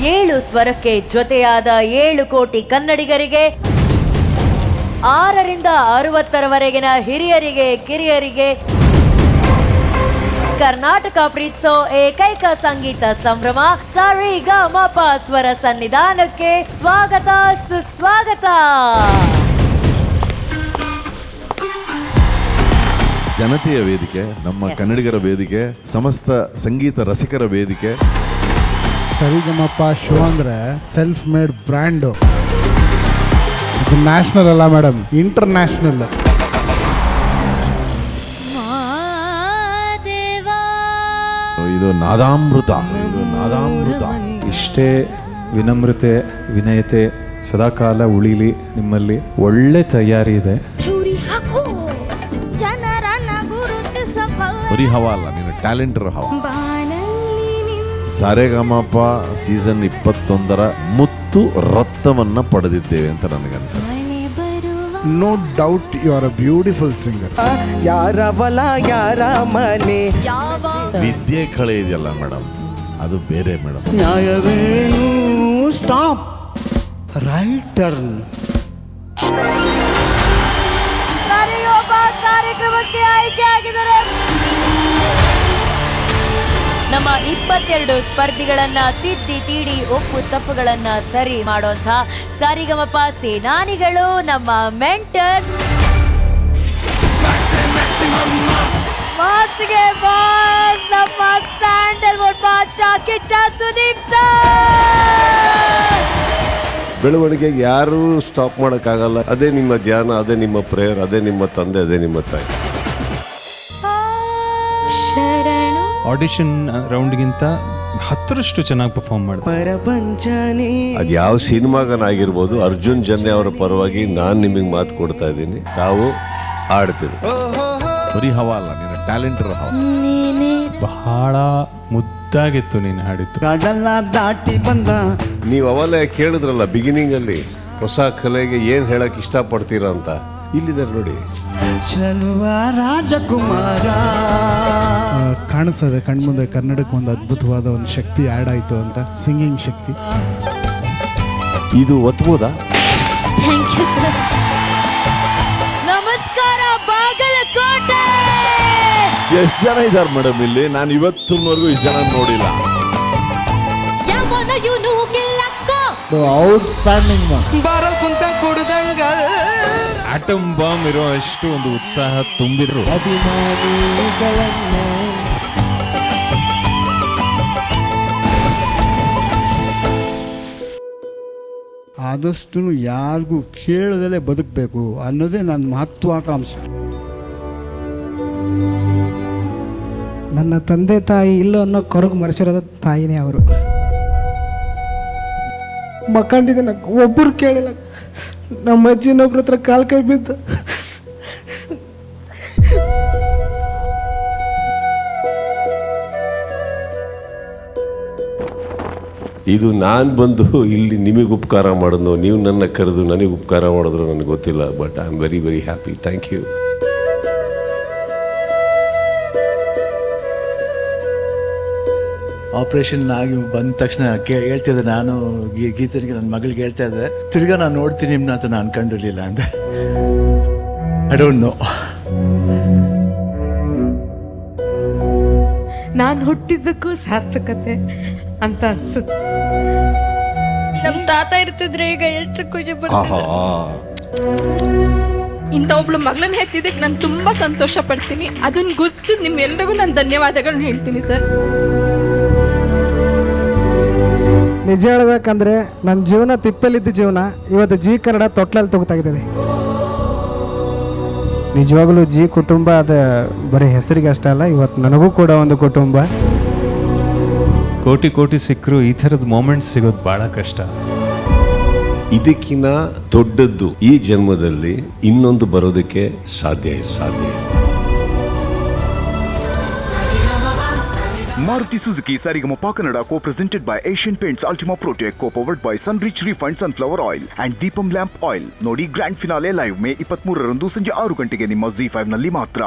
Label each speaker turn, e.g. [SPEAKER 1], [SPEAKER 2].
[SPEAKER 1] 7 ಸ್ವರಕ್ಕೆ ಜೊತೆಯಾದ 7 ಕೋಟಿ ಕನ್ನಡಿಗರಿಗೆ, 6 ರಿಂದ 60ರವರೆಗಿನ ಹಿರಿಯರಿಗೆ ಕಿರಿಯರಿಗೆ ಕರ್ನಾಟಕ ಪ್ರೀತಿಸೋ ಏಕೈಕ ಸಂಗೀತ ಸಂಭ್ರಮ ಸರಿಗಮಪ ಸ್ವರ ಸನ್ನಿಧಾನಕ್ಕೆ ಸ್ವಾಗತ ಸುಸ್ವಾಗತ.
[SPEAKER 2] ಜನತೆಯ ವೇದಿಕೆ, ನಮ್ಮ ಕನ್ನಡಿಗರ ವೇದಿಕೆ, ಸಮಸ್ತ ಸಂಗೀತ ರಸಿಕರ ವೇದಿಕೆ.
[SPEAKER 3] ಸರಿಗಮಪ ಶೋ ಅಂದ್ರೆ ಸೆಲ್ಫ್ ಮೇಡ್ ಬ್ರ್ಯಾಂಡು. ಇದು ನ್ಯಾಷನಲ್ ಅಲ್ಲ ಮೇಡಮ್, ಇಂಟರ್ನ್ಯಾಷನಲ್.
[SPEAKER 2] ಇದು ನಾದಾಮೃತ, ಇದು ನಾದಾಮೃತ.
[SPEAKER 4] ಇಷ್ಟೇ ವಿನಮ್ರತೆ ವಿನಯತೆ ಸದಾಕಾಲ ಉಳಿಲಿ ನಿಮ್ಮಲ್ಲಿ. ಒಳ್ಳೆ ತಯಾರಿ ಇದೆ.
[SPEAKER 2] ಬರೀ ಹವಾ ಅಲ್ಲ, ನೀನು ಟ್ಯಾಲೆಂಟರ್ ಹವಾ. ಸರಿಗಮಪ ಸೀಸನ್ 21ರ ಮುತ್ತು ರತ್ನವನ್ನ ಪಡೆದಿದ್ದೇವೆ ಅಂತ ನನಗನ್ಸುತ್ತೆ.
[SPEAKER 3] No doubt you are a beautiful singer.
[SPEAKER 5] ಯಾರವಲ ಯಾರ ಮನೆ
[SPEAKER 2] ವಿದ್ಯೆ ಕಳೆ ಇದೆಯಲ್ಲ ಮೇಡಮ್, ಅದು ಬೇರೆ ಮೇಡಮ್.
[SPEAKER 5] ನ್ಯಾಯವೇನು ಸ್ಟಾಪ್ ರೈಟ್ ಟರ್ನ್.
[SPEAKER 1] ಕಾರ್ಯಕ್ರಮಕ್ಕೆ ಆಯ್ಕೆ ಆಗಿದ್ದಾರೆ ನಮ್ಮ 22 ಸ್ಪರ್ಧಿಗಳನ್ನ ತಿದ್ದಿ ತೀಡಿ ಒಪ್ಪು ತಪ್ಪುಗಳನ್ನ ಸರಿ ಮಾಡುವಂತ ಸರಿಗಮಪ ಸೇನಾನಿಗಳು, ನಮ್ಮ ಮೆಂಟರ್ಸ್. ಮಾಸ್ಗೆ ಬಾಸ್, ನಮ್ಮ ಸ್ಯಾಂಡಲ್ವುಡ್ ಬಾದ್ಶಾ ಕಿಚ್ಚ ಸುದೀಪ್ ಸರ್.
[SPEAKER 6] ಬೆಳವಣಿಗೆಗೆ ಯಾರೂ ಸ್ಟಾಪ್ ಮಾಡೋಕ್ಕಾಗಲ್ಲ. ಅದೇ ನಿಮ್ಮ ಧ್ಯಾನ, ಅದೇ ನಿಮ್ಮ ಪ್ರೇಯರ್, ಅದೇ ನಿಮ್ಮ ತಂದೆ, ಅದೇ ನಿಮ್ಮ ತಾಯಿ.
[SPEAKER 4] ಆಡಿಷನ್ ರೌಂಡ್ಗಿಂತ 10ರಷ್ಟು ಚೆನ್ನಾಗಿ ಪರ್ಫಾರ್ಮ್ ಮಾಡಿ.
[SPEAKER 5] ಪರಪಂಚನೇ
[SPEAKER 6] ಅದು ಯಾವ ಸಿನಿಮಾಗನಾಗಿರ್ಬೋದು, ಅರ್ಜುನ್ ಜನ್ಯ ಅವರ ಪರವಾಗಿ ನಾನು ನಿಮಗೆ ಮಾತು ಕೊಡ್ತಾ ಇದ್ದೀನಿ, ತಾವು ಆಡ್ತೀರಿ.
[SPEAKER 2] ಬರೀ ಹವಾ ಅಲ್ಲ, ನೀನು ಟ್ಯಾಲೆಂಟರ್ ಹವಾ.
[SPEAKER 4] ಬಹಳ ಮುದ್ದಾಗಿತ್ತು ನೀನು ಹಾಡಿತ್ತು.
[SPEAKER 5] ಕಡಲ ದಾಟಿ ಬಂದ.
[SPEAKER 6] ನೀವು ಅವಲೇ ಕೇಳಿದ್ರಲ್ಲ ಬಿಗಿನಿಂಗಲ್ಲಿ, ಹೊಸ ಕಲೆಗೆ ಏನು ಹೇಳಕ್ಕೆ ಇಷ್ಟಪಡ್ತೀರಾ ಅಂತ. ಇಲ್ಲಿದ್ದಾರೆ ನೋಡಿ,
[SPEAKER 5] ಚಲುವ ರಾಜಕುಮಾರ.
[SPEAKER 3] ಕಾಣಿಸ್ತದೆ ಕಣ್ಮುಂದೆ ಕನ್ನಡಕ್ಕೆ ಒಂದು ಅದ್ಭುತವಾದ ಒಂದು ಶಕ್ತಿ ಆ್ಯಡ್ ಆಯಿತು ಅಂತ, ಸಿಂಗಿಂಗ್ ಶಕ್ತಿ.
[SPEAKER 6] ಇದು ಒತ್ಬೋದಾ?
[SPEAKER 7] Thank you sir.
[SPEAKER 1] ನಮಸ್ಕಾರ ಬಾಗಲಕೋಟೆ.
[SPEAKER 2] ಎಷ್ಟು ಜನ ಇದ್ದಾರೆ ಮೇಡಮ್ ಇಲ್ಲಿ? ನಾನು ಇವತ್ತಿನವರೆಗೂ ಇಷ್ಟು ಜನ ನೋಡಿಲ್ಲ.
[SPEAKER 3] ಔಟ್ಸ್ಟ್ಯಾಂಡಿಂಗ್.
[SPEAKER 5] ಬಾರಲ್ ಕುಂತ ಕುಡ್ದಂಗ
[SPEAKER 4] ಆಟಮ್ ಬಾಂಬ್ ಇರೋ ಅಷ್ಟು ಒಂದು ಉತ್ಸಾಹ ತುಂಬಿದ್ರು.
[SPEAKER 8] ಆದಷ್ಟು ಯಾರಿಗೂ ಕೇಳದಲ್ಲೇ ಬದುಕಬೇಕು ಅನ್ನೋದೇ ನನ್ನ ಮಹತ್ವಾಕಾಂಕ್ಷೆ.
[SPEAKER 9] ನನ್ನ ತಂದೆ ತಾಯಿ ಇಲ್ಲೋ ಅನ್ನೋ ಕೊರಗು ಮರೆಸಿರೋದು ತಾಯಿನೇ ಅವರು. ಮಕ್ಕಂಡಿದ್ದೆ, ಒಬ್ಬರು ಕೇಳಿಲ್ಲ. ನಮ್ಮ ಅಜ್ಜಿ ಇನ್ನೊಬ್ರ ಹತ್ರ ಕಾಲು ಕೈ ಬಿದ್ದು
[SPEAKER 6] ಇದು ನಾನು ಬಂದು ಇಲ್ಲಿ ನಿಮಗೆ ಉಪಕಾರ ಮಾಡೋದು, ನೀವು ನನ್ನ ಕರೆದು ನನಗೆ ಉಪಕಾರ ಮಾಡಿದ್ರು ನನಗೆ ಗೊತ್ತಿಲ್ಲ. But I am very very happy. Thank you.
[SPEAKER 10] Operation ಆಗಿ ಬಂದ ತಕ್ಷಣ ಹೇಳ್ತಿದ್ದೆ ನಾನು ಗೀತರಿಗೆ, ನನ್ನ ಮಗಳಿಗೆ ಹೇಳ್ತಾ ಇದ್ದೆ, ತಿರ್ಗಾ ನಾನು ನೋಡ್ತೀನಿ ನಿಮ್ಮನ್ನ ಅಂತ ನಾನು ಅನ್ಕೊಂಡಿರಲಿಲ್ಲ ಅಂತ. I don't know.
[SPEAKER 7] ನಾನು ಹುಟ್ಟಿದ್ದಕ್ಕೂ ಸಾರ್ಥಕತೆ ಅಂತ ಅನ್ಸುತ್ತೆ. ನಮ್ಮ ತಾತ ಇರ್ತಿದ್ರೆ ಈಗ ಎಷ್ಟು ಖುಷಿ ಪಡ್ತೀನಿ. ಇಂಥ ಒಬ್ಳು ಮಗಳನ್ನ ಹೆತ್ತಿದ್ದಕ್ಕೆ ನಾನು ತುಂಬಾ ಸಂತೋಷ ಪಡ್ತೀನಿ. ಅದನ್ನ ಗುರ್ತಿಸಿದ ನಿಮ್ಮೆಲ್ಲರಿಗೂ ನಾನು ಧನ್ಯವಾದಗಳನ್ನ ಹೇಳ್ತೀನಿ ಸರ್.
[SPEAKER 9] ನಿಜ ಹೇಳ್ಬೇಕಂದ್ರೆ ನನ್ನ ಜೀವನ ತಿಪ್ಪಲಿದ್ದ ಜೀವನ ಇವತ್ತು ಜಿ ಕನ್ನಡ ತೊಟ್ಲಲ್ಲಿ ತೊಗೊತಾಗಿದೆ. ನಿಜವಾಗ್ಲೂ ಜಿ ಕುಟುಂಬ ಅದು ಬರೀ ಹೆಸರಿಗೆ ಅಷ್ಟೇ ಅಲ್ಲ, ಇವತ್ತು ನನಗೂ ಕೂಡ ಒಂದು ಕುಟುಂಬ.
[SPEAKER 4] ಕೋಟಿ ಕೋಟಿ ಸಿಕ್ಕರು ಈ ಥರದ ಮೂಮೆಂಟ್ಸ್ ಸಿಗೋದು ಭಾಳ ಕಷ್ಟ.
[SPEAKER 6] ಇದಕ್ಕಿಂತ ದೊಡ್ಡದ್ದು ಈ ಜನ್ಮದಲ್ಲಿ ಇನ್ನೊಂದು ಬರೋದಕ್ಕೆ ಸಾಧ್ಯ.
[SPEAKER 11] Maruti Suzuki Sarigama Kannada co-presented by Asian Paints Ultima Protect, co-powered by Sunrich Refined Sunflower Oil and Deepam Lamp Oil. ನೋಡಿ ಗ್ರ್ಯಾಂಡ್ ಫಿನಾಲೆ ಲೈವ್ ಮೇ 23ರಂದು ಸಂಜೆ 6 ಗಂಟೆಗೆ ನಿಮ್ಮ ZEE5 ನಲ್ಲಿ ಮಾತ್ರ.